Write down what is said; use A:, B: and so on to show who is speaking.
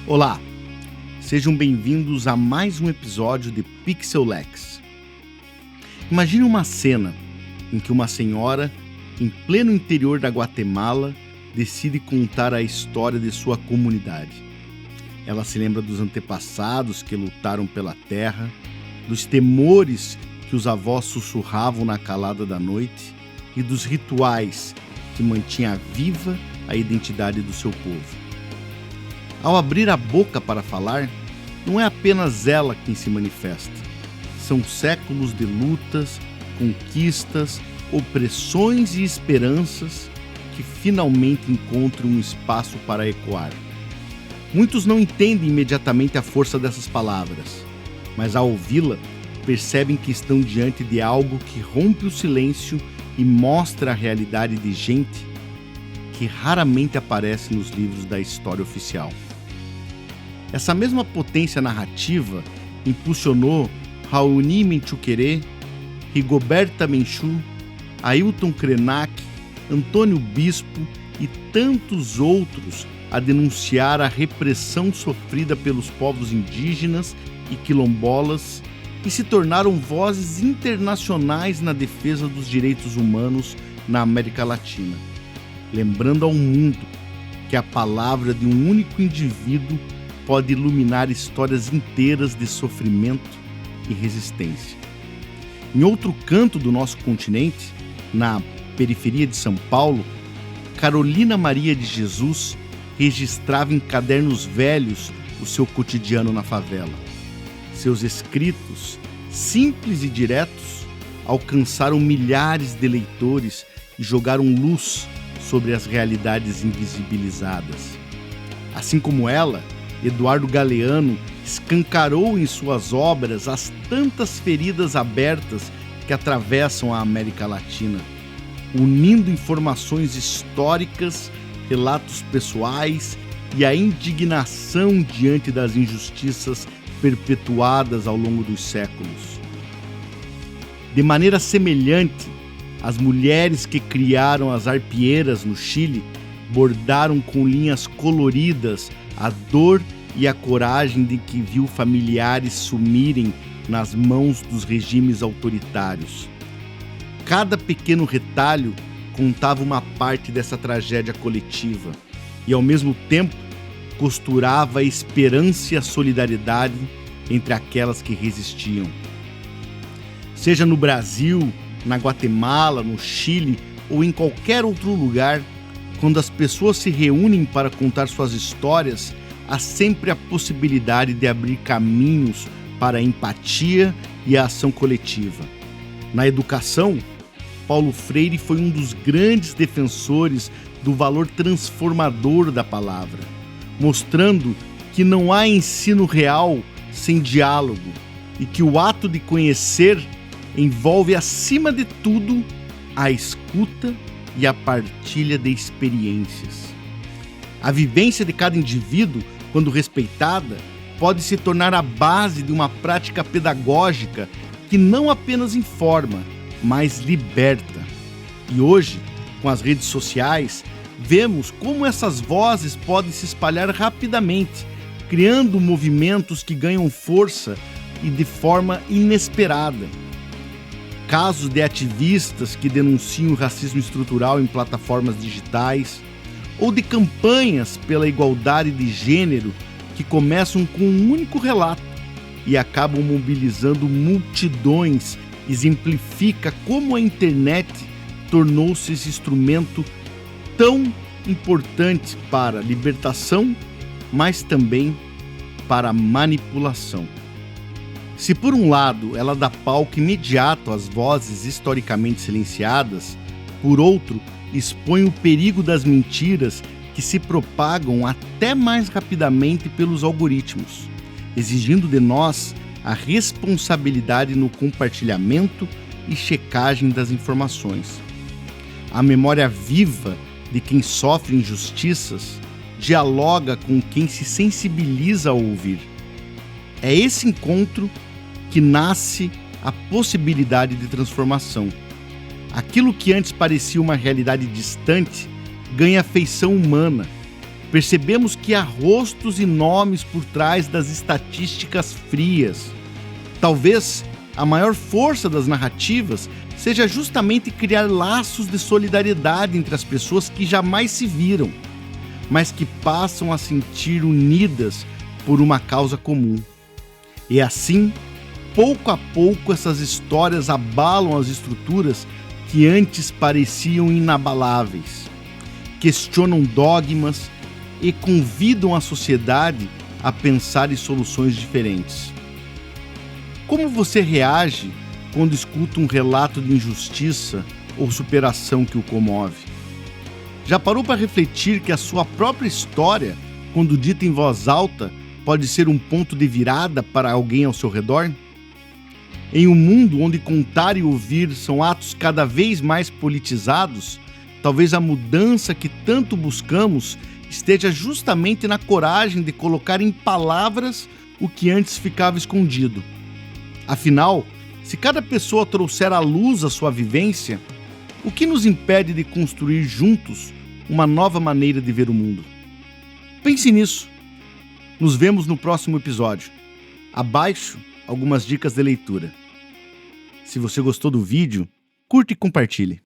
A: Olá, sejam bem-vindos a mais um episódio de Pixel Lex. Imagine uma cena em que uma senhora, em pleno interior da Guatemala, decide contar a história de sua comunidade. Ela se lembra dos antepassados que lutaram pela terra, dos temores que os avós sussurravam na calada da noite e dos rituais que mantinham viva a identidade do seu povo. Ao abrir a boca para falar, não é apenas ela quem se manifesta. São séculos de lutas, conquistas, opressões e esperanças que finalmente encontram um espaço para ecoar. Muitos não entendem imediatamente a força dessas palavras, mas ao ouvi-la, percebem que estão diante de algo que rompe o silêncio e mostra a realidade de gente que raramente aparece nos livros da história oficial. Essa mesma potência narrativa impulsionou Raoni Menchuquerê, Rigoberta Menchú, Ailton Krenak, Antônio Bispo e tantos outros a denunciar a repressão sofrida pelos povos indígenas e quilombolas e se tornaram vozes internacionais na defesa dos direitos humanos na América Latina, lembrando ao mundo que a palavra de um único indivíduo pode iluminar histórias inteiras de sofrimento e resistência. Em outro canto do nosso continente, na periferia de São Paulo, Carolina Maria de Jesus registrava em cadernos velhos o seu cotidiano na favela. Seus escritos, simples e diretos, alcançaram milhares de leitores e jogaram luz sobre as realidades invisibilizadas. Assim como ela, Eduardo Galeano escancarou em suas obras as tantas feridas abertas que atravessam a América Latina, unindo informações históricas, relatos pessoais e a indignação diante das injustiças perpetuadas ao longo dos séculos. De maneira semelhante, as mulheres que criaram as arpieiras no Chile bordaram com linhas coloridas a dor e a coragem de que viu familiares sumirem nas mãos dos regimes autoritários. Cada pequeno retalho contava uma parte dessa tragédia coletiva e, ao mesmo tempo, costurava a esperança e a solidariedade entre aquelas que resistiam. Seja no Brasil, na Guatemala, no Chile ou em qualquer outro lugar, quando as pessoas se reúnem para contar suas histórias, há sempre a possibilidade de abrir caminhos para a empatia e a ação coletiva. Na educação, Paulo Freire foi um dos grandes defensores do valor transformador da palavra, mostrando que não há ensino real sem diálogo e que o ato de conhecer envolve, acima de tudo, a escuta e a partilha de experiências. A vivência de cada indivíduo, quando respeitada, pode se tornar a base de uma prática pedagógica que não apenas informa, mas liberta. E hoje, com as redes sociais, vemos como essas vozes podem se espalhar rapidamente, criando movimentos que ganham força e de forma inesperada. Casos de ativistas que denunciam o racismo estrutural em plataformas digitais, ou de campanhas pela igualdade de gênero que começam com um único relato e acabam mobilizando multidões, exemplifica como a internet tornou-se esse instrumento tão importante para a libertação, mas também para a manipulação. Se por um lado ela dá palco imediato às vozes historicamente silenciadas, por outro, expõe o perigo das mentiras que se propagam até mais rapidamente pelos algoritmos, exigindo de nós a responsabilidade no compartilhamento e checagem das informações. A memória viva de quem sofre injustiças dialoga com quem se sensibiliza ao ouvir. É esse encontro que nasce a possibilidade de transformação. Aquilo que antes parecia uma realidade distante ganha feição humana. Percebemos que há rostos e nomes por trás das estatísticas frias. Talvez a maior força das narrativas seja justamente criar laços de solidariedade entre as pessoas que jamais se viram, mas que passam a sentir unidas por uma causa comum. E assim, pouco a pouco, essas histórias abalam as estruturas que antes pareciam inabaláveis, questionam dogmas e convidam a sociedade a pensar em soluções diferentes. Como você reage quando escuta um relato de injustiça ou superação que o comove? Já parou para refletir que a sua própria história, quando dita em voz alta, pode ser um ponto de virada para alguém ao seu redor? Em um mundo onde contar e ouvir são atos cada vez mais politizados, talvez a mudança que tanto buscamos esteja justamente na coragem de colocar em palavras o que antes ficava escondido. Afinal, se cada pessoa trouxer à luz a sua vivência, o que nos impede de construir juntos uma nova maneira de ver o mundo? Pense nisso. Nos vemos no próximo episódio. Abaixo, algumas dicas de leitura. Se você gostou do vídeo, curte e compartilhe.